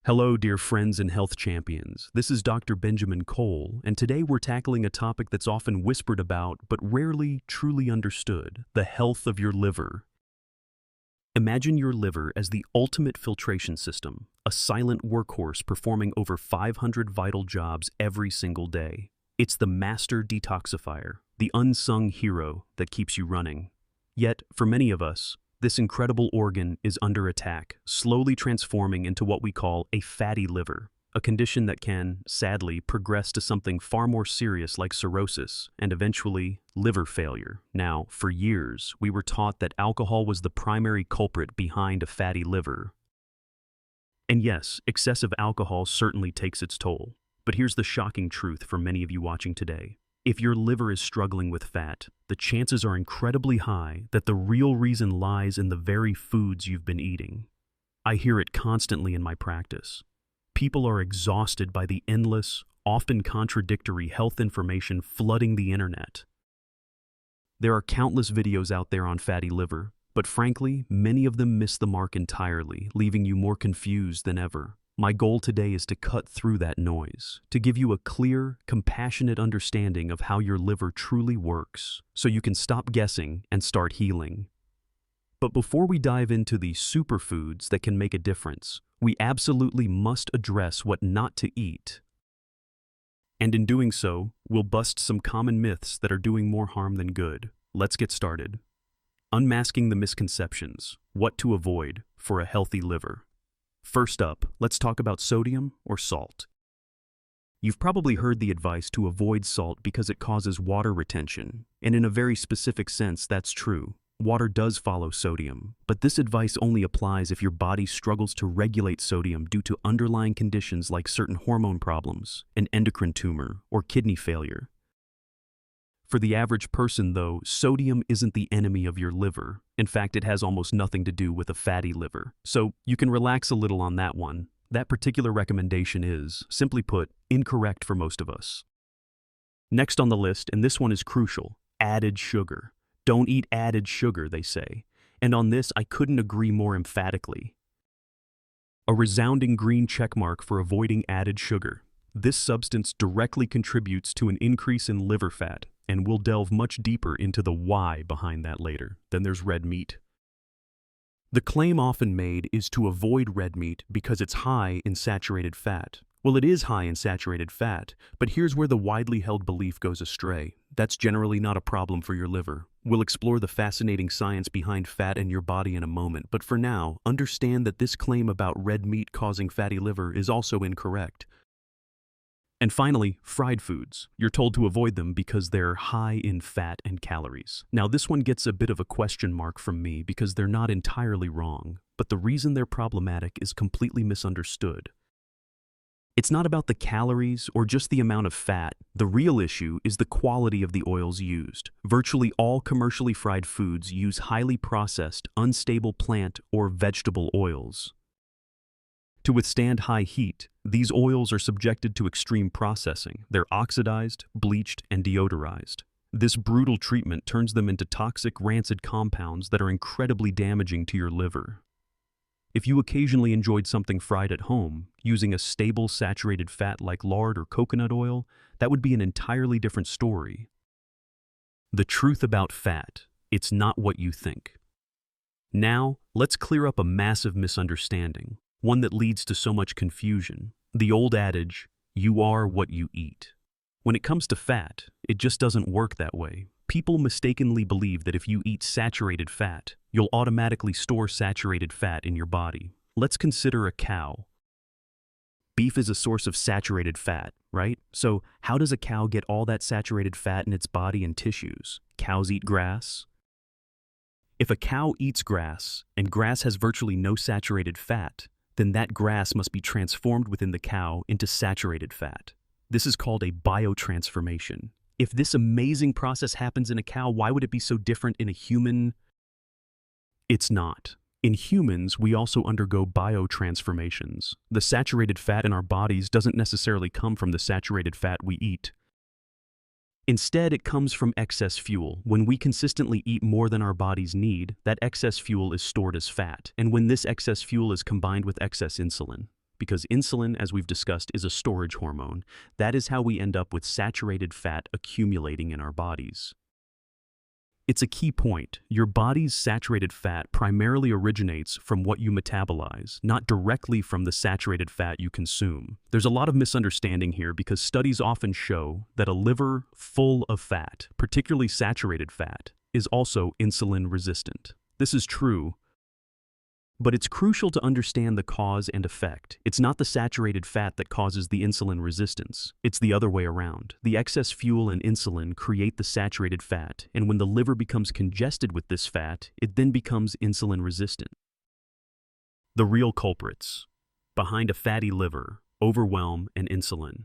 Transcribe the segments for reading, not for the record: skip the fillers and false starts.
Hello, dear friends and health champions. This is Dr. Benjamin Cole, and today we're tackling a topic that's often whispered about but rarely truly understood: the health of your liver. Imagine your liver as the ultimate filtration system, a silent workhorse performing over 500 vital jobs every single day. It's the master detoxifier, the unsung hero that keeps you running. Yet, for many of us, this incredible organ is under attack, slowly transforming into what we call a fatty liver, a condition that can, sadly, progress to something far more serious like cirrhosis and eventually liver failure. Now, for years, we were taught that alcohol was the primary culprit behind a fatty liver. And yes, excessive alcohol certainly takes its toll. But here's the shocking truth for many of you watching today. If your liver is struggling with fat, the chances are incredibly high that the real reason lies in the very foods you've been eating. I hear it constantly in my practice. People are exhausted by the endless, often contradictory health information flooding the internet. There are countless videos out there on fatty liver, but frankly, many of them miss the mark entirely, leaving you more confused than ever. My goal today is to cut through that noise, to give you a clear, compassionate understanding of how your liver truly works, so you can stop guessing and start healing. But before we dive into the superfoods that can make a difference, we absolutely must address what not to eat. And in doing so, we'll bust some common myths that are doing more harm than good. Let's get started. Unmasking the misconceptions: what to avoid for a healthy liver. First up, let's talk about sodium or salt. You've probably heard the advice to avoid salt because it causes water retention, and in a very specific sense, that's true. Water does follow sodium, but this advice only applies if your body struggles to regulate sodium due to underlying conditions like certain hormone problems, an endocrine tumor, or kidney failure. For the average person, though, sodium isn't the enemy of your liver. In fact, it has almost nothing to do with a fatty liver. So you can relax a little on that one. That particular recommendation is, simply put, incorrect for most of us. Next on the list, and this one is crucial: added sugar. Don't eat added sugar, they say. And on this, I couldn't agree more emphatically. A resounding green checkmark for avoiding added sugar. This substance directly contributes to an increase in liver fat, and we'll delve much deeper into the why behind that later. Then there's red meat. The claim often made is to avoid red meat because it's high in saturated fat. Well, it is high in saturated fat, but here's where the widely held belief goes astray. That's generally not a problem for your liver. We'll explore the fascinating science behind fat in your body in a moment, but for now, understand that this claim about red meat causing fatty liver is also incorrect. And finally, fried foods. You're told to avoid them because they're high in fat and calories. Now, this one gets a bit of a question mark from me because they're not entirely wrong, but the reason they're problematic is completely misunderstood. It's not about the calories or just the amount of fat. The real issue is the quality of the oils used. Virtually all commercially fried foods use highly processed, unstable plant or vegetable oils. To withstand high heat, these oils are subjected to extreme processing. They're oxidized, bleached, and deodorized. This brutal treatment turns them into toxic, rancid compounds that are incredibly damaging to your liver. If you occasionally enjoyed something fried at home, using a stable saturated fat like lard or coconut oil, that would be an entirely different story. The truth about fat: it's not what you think. Now, let's clear up a massive misunderstanding, one that leads to so much confusion. The old adage, you are what you eat. When it comes to fat, it just doesn't work that way. People mistakenly believe that if you eat saturated fat, you'll automatically store saturated fat in your body. Let's consider a cow. Beef is a source of saturated fat, right? So how does a cow get all that saturated fat in its body and tissues? Cows eat grass. If a cow eats grass, and grass has virtually no saturated fat, then that grass must be transformed within the cow into saturated fat. This is called a biotransformation. If this amazing process happens in a cow, why would it be so different in a human? It's not. In humans, we also undergo biotransformations. The saturated fat in our bodies doesn't necessarily come from the saturated fat we eat. Instead, it comes from excess fuel. When we consistently eat more than our bodies need, that excess fuel is stored as fat. And when this excess fuel is combined with excess insulin, because insulin, as we've discussed, is a storage hormone. That is how we end up with saturated fat accumulating in our bodies. It's a key point. Your body's saturated fat primarily originates from what you metabolize, not directly from the saturated fat you consume. There's a lot of misunderstanding here because studies often show that a liver full of fat, particularly saturated fat, is also insulin resistant. This is true, but it's crucial to understand the cause and effect. It's not the saturated fat that causes the insulin resistance. It's the other way around. The excess fuel and insulin create the saturated fat, and when the liver becomes congested with this fat, it then becomes insulin resistant. The real culprits behind a fatty liver: overwhelm and insulin.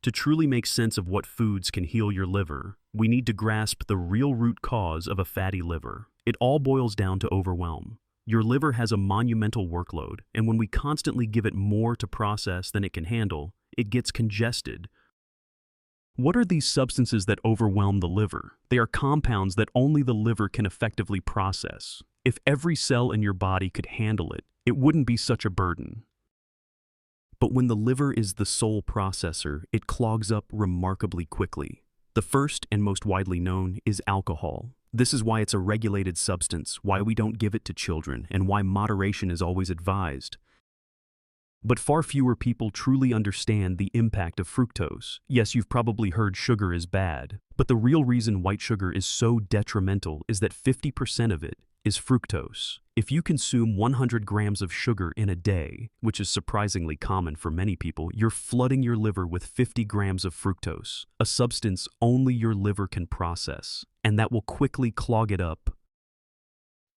To truly make sense of what foods can heal your liver, we need to grasp the real root cause of a fatty liver. It all boils down to overwhelm. Your liver has a monumental workload, and when we constantly give it more to process than it can handle, it gets congested. What are these substances that overwhelm the liver? They are compounds that only the liver can effectively process. If every cell in your body could handle it, it wouldn't be such a burden. But when the liver is the sole processor, it clogs up remarkably quickly. The first and most widely known is alcohol. This is why it's a regulated substance, why we don't give it to children, and why moderation is always advised. But far fewer people truly understand the impact of fructose. Yes, you've probably heard sugar is bad, but the real reason white sugar is so detrimental is that 50% of it is fructose. If you consume 100 grams of sugar in a day, which is surprisingly common for many people, you're flooding your liver with 50 grams of fructose, a substance only your liver can process, and that will quickly clog it up.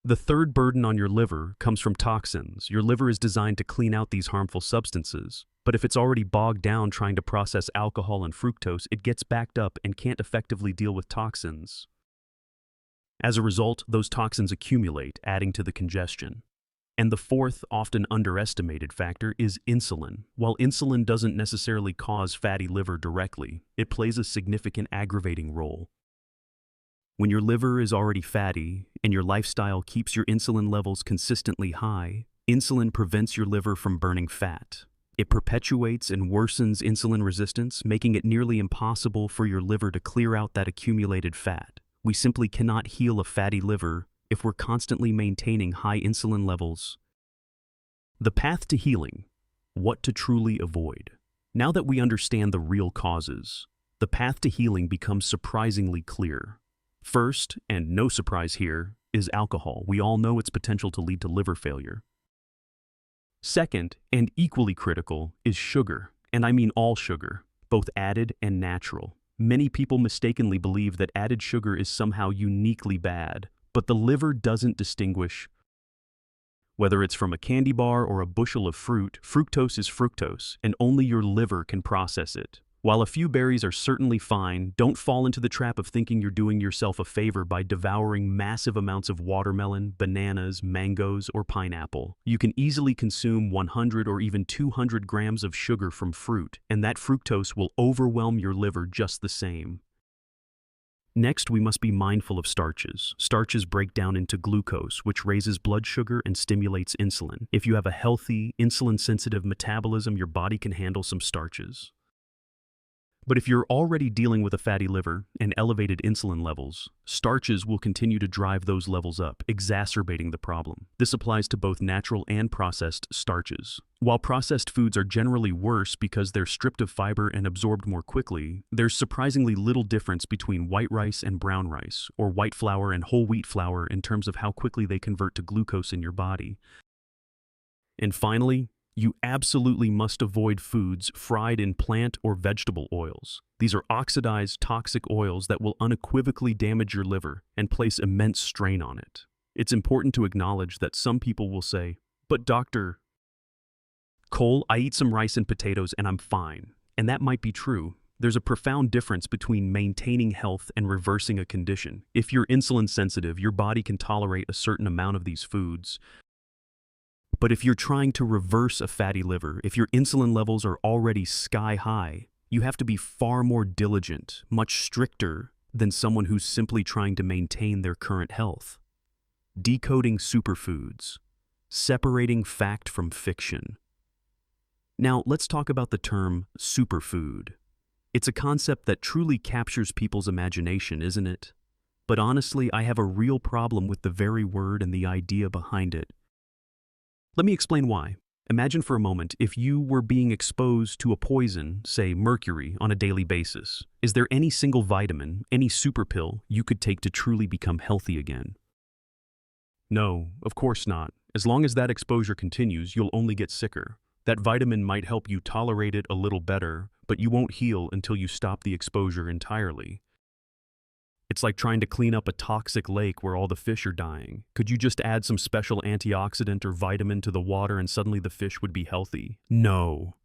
The third burden on your liver comes from toxins. Your liver is designed to clean out these harmful substances, but if it's already bogged down trying to process alcohol and fructose, it gets backed up and can't effectively deal with toxins. As a result, those toxins accumulate, adding to the congestion. And the fourth, often underestimated factor is insulin. While insulin doesn't necessarily cause fatty liver directly, it plays a significant aggravating role. When your liver is already fatty and your lifestyle keeps your insulin levels consistently high, insulin prevents your liver from burning fat. It perpetuates and worsens insulin resistance, making it nearly impossible for your liver to clear out that accumulated fat. We simply cannot heal a fatty liver if we're constantly maintaining high insulin levels. The path to healing: what to truly avoid. Now that we understand the real causes, the path to healing becomes surprisingly clear. First, and no surprise here, is alcohol. We all know its potential to lead to liver failure. Second, and equally critical, is sugar, and I mean all sugar, both added and natural. Many people mistakenly believe that added sugar is somehow uniquely bad, but the liver doesn't distinguish. Whether it's from a candy bar or a bushel of fruit, fructose is fructose, and only your liver can process it. While a few berries are certainly fine, don't fall into the trap of thinking you're doing yourself a favor by devouring massive amounts of watermelon, bananas, mangoes, or pineapple. You can easily consume 100 or even 200 grams of sugar from fruit, and that fructose will overwhelm your liver just the same. Next, we must be mindful of starches. Starches break down into glucose, which raises blood sugar and stimulates insulin. If you have a healthy, insulin-sensitive metabolism, your body can handle some starches. But if you're already dealing with a fatty liver and elevated insulin levels, starches will continue to drive those levels up, exacerbating the problem. This applies to both natural and processed starches. While processed foods are generally worse because they're stripped of fiber and absorbed more quickly, there's surprisingly little difference between white rice and brown rice, or white flour and whole wheat flour in terms of how quickly they convert to glucose in your body. And finally, you absolutely must avoid foods fried in plant or vegetable oils. These are oxidized, toxic oils that will unequivocally damage your liver and place immense strain on it. It's important to acknowledge that some people will say, "But Dr. Cole, I eat some rice and potatoes and I'm fine." And that might be true. There's a profound difference between maintaining health and reversing a condition. If you're insulin sensitive, your body can tolerate a certain amount of these foods. But if you're trying to reverse a fatty liver, if your insulin levels are already sky high, you have to be far more diligent, much stricter than someone who's simply trying to maintain their current health. Decoding superfoods, separating fact from fiction. Now, let's talk about the term superfood. It's a concept that truly captures people's imagination, isn't it? But honestly, I have a real problem with the very word and the idea behind it. Let me explain why. Imagine for a moment if you were being exposed to a poison, say mercury, on a daily basis. Is there any single vitamin, any super pill you could take to truly become healthy again? No, of course not. As long as that exposure continues, you'll only get sicker. That vitamin might help you tolerate it a little better, but you won't heal until you stop the exposure entirely. It's like trying to clean up a toxic lake where all the fish are dying. Could you just add some special antioxidant or vitamin to the water and suddenly the fish would be healthy? No.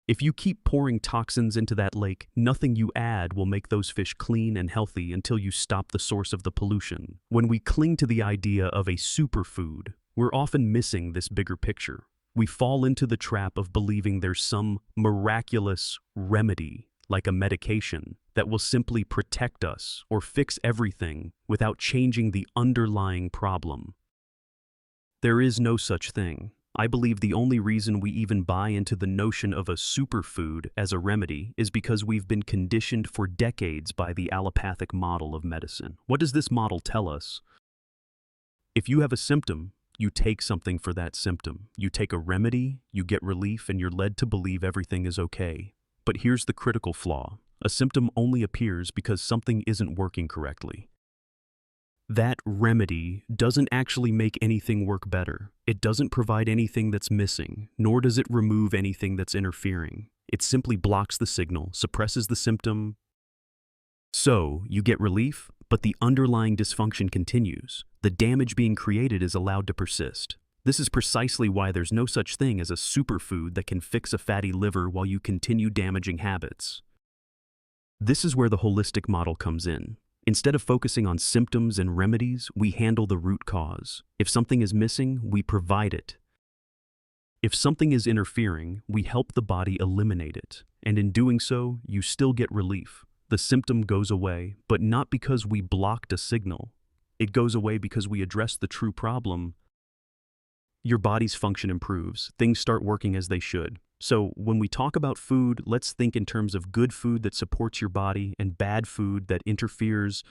If you keep pouring toxins into that lake, nothing you add will make those fish clean and healthy until you stop the source of the pollution. When we cling to the idea of a superfood, we're often missing this bigger picture. We fall into the trap of believing there's some miraculous remedy, like a medication, that will simply protect us or fix everything without changing the underlying problem. There is no such thing. I believe the only reason we even buy into the notion of a superfood as a remedy is because we've been conditioned for decades by the allopathic model of medicine. What does this model tell us? If you have a symptom, you take something for that symptom. You take a remedy, you get relief, and you're led to believe everything is okay. But here's the critical flaw. A symptom only appears because something isn't working correctly. That remedy doesn't actually make anything work better. It doesn't provide anything that's missing, nor does it remove anything that's interfering. It simply blocks the signal, suppresses the symptom. So, you get relief, but the underlying dysfunction continues. The damage being created is allowed to persist. This is precisely why there's no such thing as a superfood that can fix a fatty liver while you continue damaging habits. This is where the holistic model comes in. Instead of focusing on symptoms and remedies, we handle the root cause. If something is missing, we provide it. If something is interfering, we help the body eliminate it. And in doing so, you still get relief. The symptom goes away, but not because we blocked a signal. It goes away because we address the true problem. Your body's function improves. Things start working as they should. So when we talk about food, let's think in terms of good food that supports your body and bad food that interferes.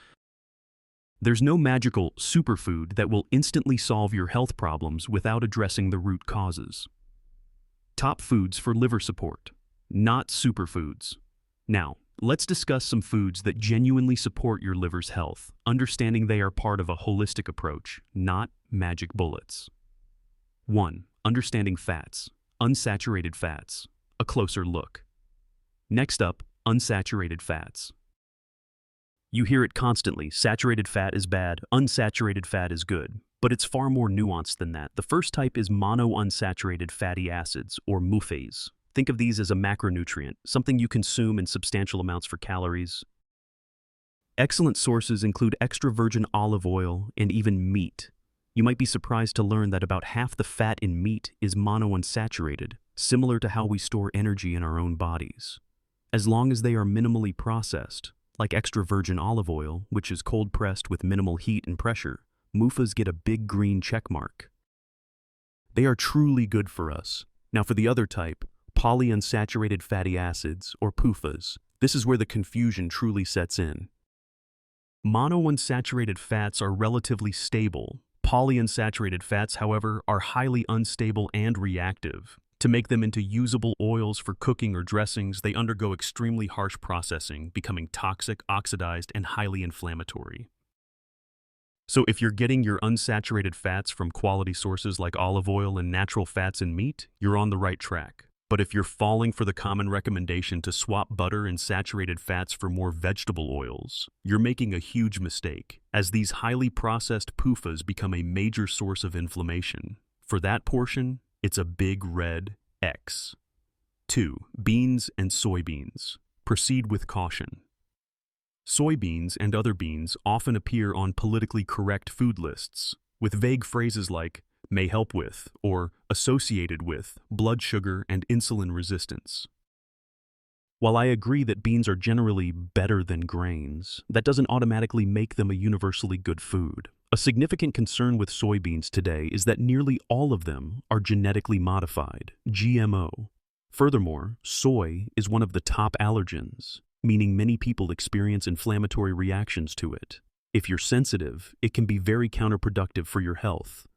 There's no magical superfood that will instantly solve your health problems without addressing the root causes. Top foods for liver support, not superfoods. Now, let's discuss some foods that genuinely support your liver's health, understanding they are part of a holistic approach, not magic bullets. 1. Understanding fats. Unsaturated fats. A closer look. Next up, unsaturated fats. You hear it constantly. Saturated fat is bad, unsaturated fat is good. But it's far more nuanced than that. The first type is monounsaturated fatty acids, or MUFAs. Think of these as a macronutrient, something you consume in substantial amounts for calories. Excellent sources include extra virgin olive oil and even meat. You might be surprised to learn that about half the fat in meat is monounsaturated, similar to how we store energy in our own bodies. As long as they are minimally processed, like extra virgin olive oil, which is cold-pressed with minimal heat and pressure, MUFAs get a big green check mark. They are truly good for us. Now for the other type, polyunsaturated fatty acids, or PUFAs, this is where the confusion truly sets in. Monounsaturated fats are relatively stable. Polyunsaturated fats, however, are highly unstable and reactive. To make them into usable oils for cooking or dressings, they undergo extremely harsh processing, becoming toxic, oxidized, and highly inflammatory. So if you're getting your unsaturated fats from quality sources like olive oil and natural fats in meat, you're on the right track. But if you're falling for the common recommendation to swap butter and saturated fats for more vegetable oils, you're making a huge mistake, as these highly processed PUFAs become a major source of inflammation. For that portion, it's a big red X. 2. Beans and soybeans. Proceed with caution. Soybeans and other beans often appear on politically correct food lists, with vague phrases like may help with, or associated with, blood sugar and insulin resistance. While I agree that beans are generally better than grains, that doesn't automatically make them a universally good food. A significant concern with soybeans today is that nearly all of them are genetically modified, GMO, Furthermore, soy is one of the top allergens, meaning many people experience inflammatory reactions to it. If you're sensitive, it can be very counterproductive for your health.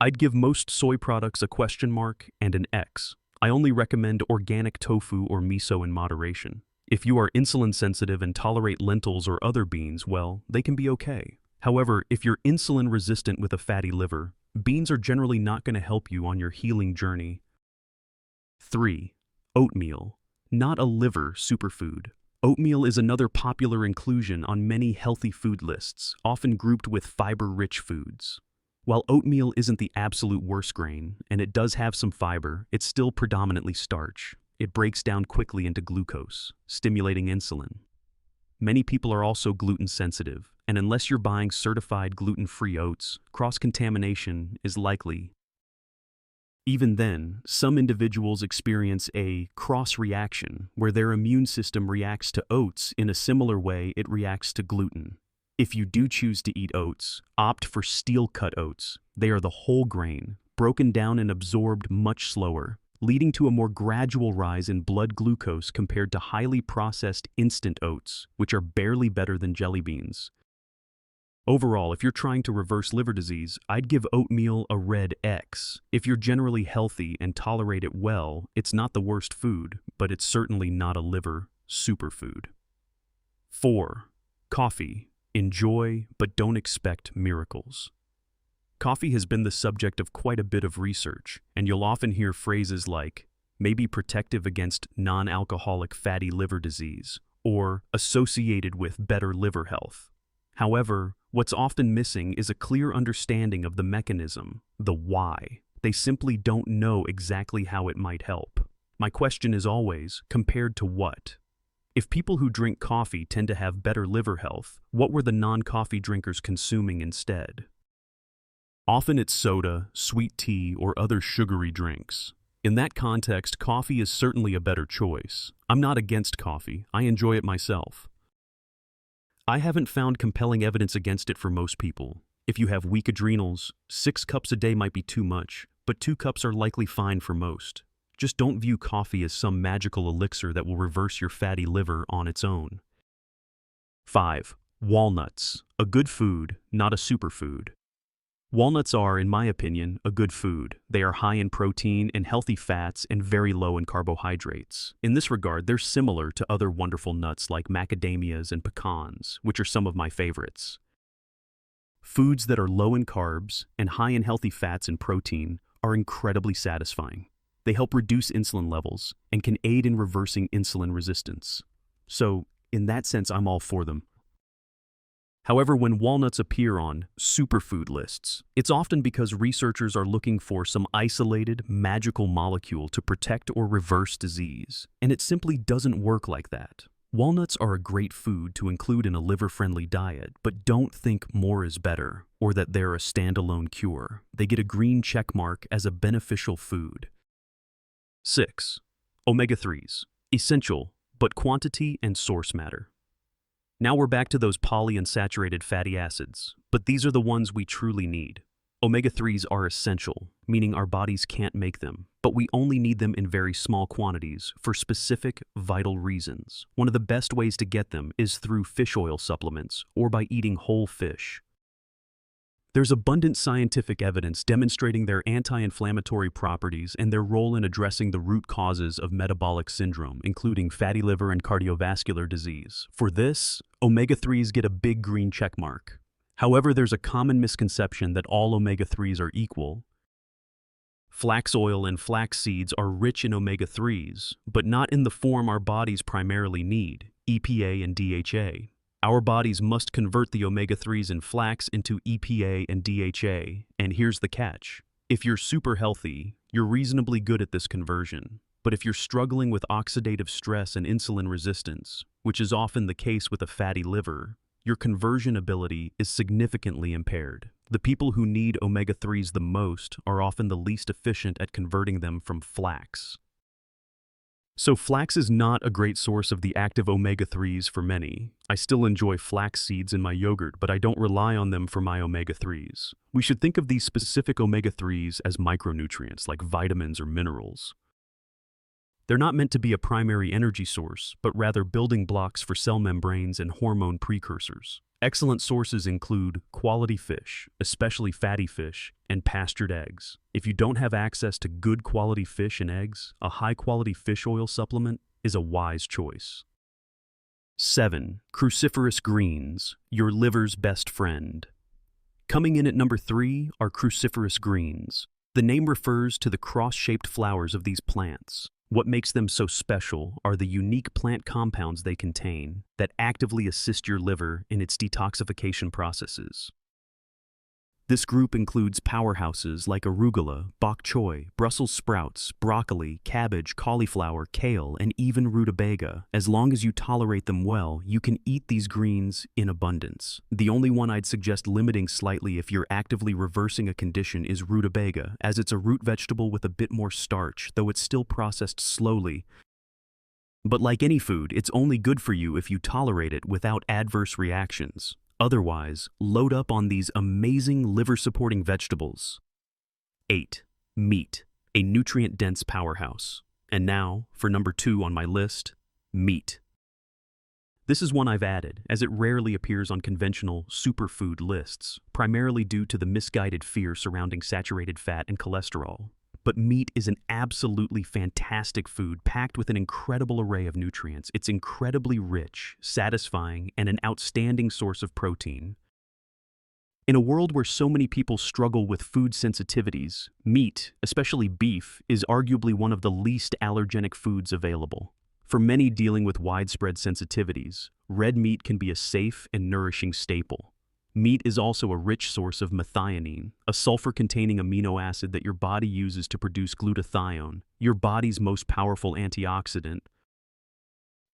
I'd give most soy products a question mark and an X. I only recommend organic tofu or miso in moderation. If you are insulin sensitive and tolerate lentils or other beans, well, they can be okay. However, if you're insulin resistant with a fatty liver, beans are generally not going to help you on your healing journey. 3. Oatmeal. Not a liver superfood. Oatmeal is another popular inclusion on many healthy food lists, often grouped with fiber-rich foods. While oatmeal isn't the absolute worst grain, and it does have some fiber, it's still predominantly starch. It breaks down quickly into glucose, stimulating insulin. Many people are also gluten sensitive, and unless you're buying certified gluten-free oats, cross-contamination is likely. Even then, some individuals experience a cross-reaction where their immune system reacts to oats in a similar way it reacts to gluten. If you do choose to eat oats, opt for steel-cut oats. They are the whole grain, broken down and absorbed much slower, leading to a more gradual rise in blood glucose compared to highly processed instant oats, which are barely better than jelly beans. Overall, if you're trying to reverse liver disease, I'd give oatmeal a red X. If you're generally healthy and tolerate it well, it's not the worst food, but it's certainly not a liver superfood. 4. Coffee. Enjoy, but don't expect miracles. Coffee has been the subject of quite a bit of research, and you'll often hear phrases like, may be protective against non-alcoholic fatty liver disease, or associated with better liver health. However, what's often missing is a clear understanding of the mechanism, the why. They simply don't know exactly how it might help. My question is always, compared to what? If people who drink coffee tend to have better liver health, what were the non-coffee drinkers consuming instead? Often it's soda, sweet tea, or other sugary drinks. In that context, coffee is certainly a better choice. I'm not against coffee. I enjoy it myself. I haven't found compelling evidence against it for most people. If you have weak adrenals, 6 cups a day might be too much, but 2 cups are likely fine for most. Just don't view coffee as some magical elixir that will reverse your fatty liver on its own. 5. Walnuts. A good food, not a superfood. Walnuts are, in my opinion, a good food. They are high in protein and healthy fats and very low in carbohydrates. In this regard, they're similar to other wonderful nuts like macadamias and pecans, which are some of my favorites. Foods that are low in carbs and high in healthy fats and protein are incredibly satisfying. They help reduce insulin levels and can aid in reversing insulin resistance. So, in that sense, I'm all for them. However, when walnuts appear on superfood lists, it's often because researchers are looking for some isolated, magical molecule to protect or reverse disease, and it simply doesn't work like that. Walnuts are a great food to include in a liver-friendly diet, but don't think more is better, or that they're a standalone cure. They get a green check mark as a beneficial food. 6. Omega-3s. Essential, but quantity and source matter. Now we're back to those polyunsaturated fatty acids, but these are the ones we truly need. Omega-3s are essential, meaning our bodies can't make them, but we only need them in very small quantities for specific, vital reasons. One of the best ways to get them is through fish oil supplements or by eating whole fish. There's abundant scientific evidence demonstrating their anti-inflammatory properties and their role in addressing the root causes of metabolic syndrome, including fatty liver and cardiovascular disease. For this, omega-3s get a big green check mark. However, there's a common misconception that all omega-3s are equal. Flax oil and flax seeds are rich in omega-3s, but not in the form our bodies primarily need, EPA and DHA. Our bodies must convert the omega-3s in flax into EPA and DHA, and here's the catch. If you're super healthy, you're reasonably good at this conversion. But if you're struggling with oxidative stress and insulin resistance, which is often the case with a fatty liver, your conversion ability is significantly impaired. The people who need omega-3s the most are often the least efficient at converting them from flax. So flax is not a great source of the active omega-3s for many. I still enjoy flax seeds in my yogurt, but I don't rely on them for my omega-3s. We should think of these specific omega-3s as micronutrients, like vitamins or minerals. They're not meant to be a primary energy source, but rather building blocks for cell membranes and hormone precursors. Excellent sources include quality fish, especially fatty fish, and pastured eggs. If you don't have access to good quality fish and eggs, a high-quality fish oil supplement is a wise choice. 7. Cruciferous greens, your liver's best friend. Coming in at number 3 are cruciferous greens. The name refers to the cross-shaped flowers of these plants. What makes them so special are the unique plant compounds they contain that actively assist your liver in its detoxification processes. This group includes powerhouses like arugula, bok choy, Brussels sprouts, broccoli, cabbage, cauliflower, kale, and even rutabaga. As long as you tolerate them well, you can eat these greens in abundance. The only one I'd suggest limiting slightly if you're actively reversing a condition is rutabaga, as it's a root vegetable with a bit more starch, though it's still processed slowly. But like any food, it's only good for you if you tolerate it without adverse reactions. Otherwise, load up on these amazing liver-supporting vegetables. 8. Meat, a nutrient-dense powerhouse. And now, for number 2 on my list, meat. This is one I've added, as it rarely appears on conventional superfood lists, primarily due to the misguided fear surrounding saturated fat and cholesterol. But meat is an absolutely fantastic food packed with an incredible array of nutrients. It's incredibly rich, satisfying, and an outstanding source of protein. In a world where so many people struggle with food sensitivities, meat, especially beef, is arguably one of the least allergenic foods available. For many dealing with widespread sensitivities, red meat can be a safe and nourishing staple. Meat is also a rich source of methionine, a sulfur-containing amino acid that your body uses to produce glutathione, your body's most powerful antioxidant.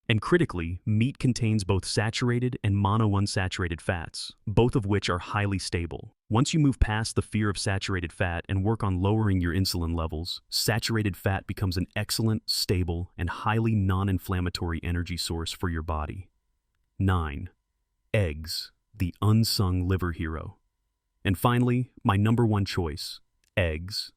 And critically, meat contains both saturated and monounsaturated fats, both of which are highly stable. Once you move past the fear of saturated fat and work on lowering your insulin levels, saturated fat becomes an excellent, stable, and highly non-inflammatory energy source for your body. 9. Eggs, the unsung liver hero. And finally, my number 1 choice, eggs.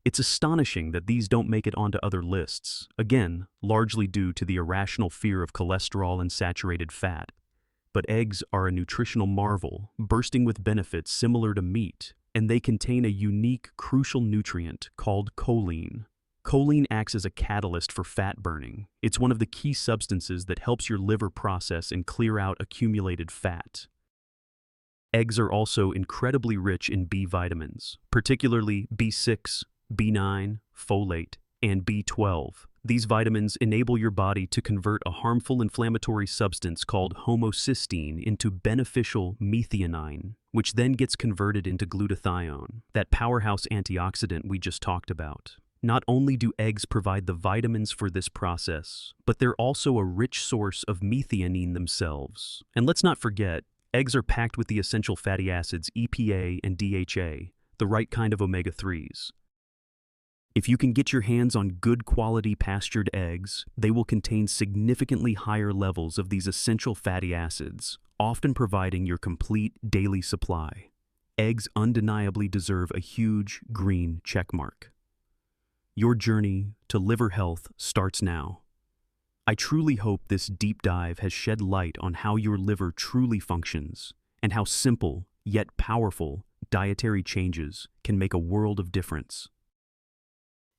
It's astonishing that these don't make it onto other lists, again, largely due to the irrational fear of cholesterol and saturated fat. But eggs are a nutritional marvel, bursting with benefits similar to meat, and they contain a unique, crucial nutrient called choline. Choline acts as a catalyst for fat burning. It's one of the key substances that helps your liver process and clear out accumulated fat. Eggs are also incredibly rich in B vitamins, particularly B6, B9, folate, and B12. These vitamins enable your body to convert a harmful inflammatory substance called homocysteine into beneficial methionine, which then gets converted into glutathione, that powerhouse antioxidant we just talked about. Not only do eggs provide the vitamins for this process, but they're also a rich source of methionine themselves. And let's not forget, eggs are packed with the essential fatty acids EPA and DHA, the right kind of omega-3s. If you can get your hands on good quality pastured eggs, they will contain significantly higher levels of these essential fatty acids, often providing your complete daily supply. Eggs undeniably deserve a huge green checkmark. Your journey to liver health starts now. I truly hope this deep dive has shed light on how your liver truly functions and how simple yet powerful dietary changes can make a world of difference.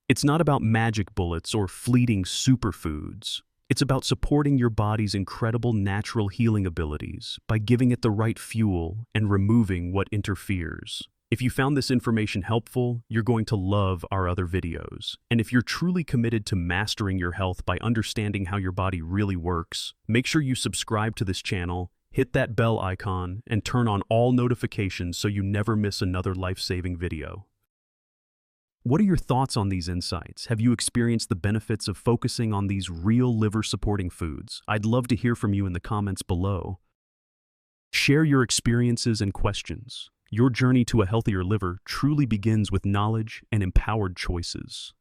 It's not about magic bullets or fleeting superfoods. It's about supporting your body's incredible natural healing abilities by giving it the right fuel and removing what interferes. If you found this information helpful, you're going to love our other videos. And if you're truly committed to mastering your health by understanding how your body really works, make sure you subscribe to this channel, hit that bell icon, and turn on all notifications so you never miss another life-saving video. What are your thoughts on these insights? Have you experienced the benefits of focusing on these real liver-supporting foods? I'd love to hear from you in the comments below. Share your experiences and questions. Your journey to a healthier liver truly begins with knowledge and empowered choices.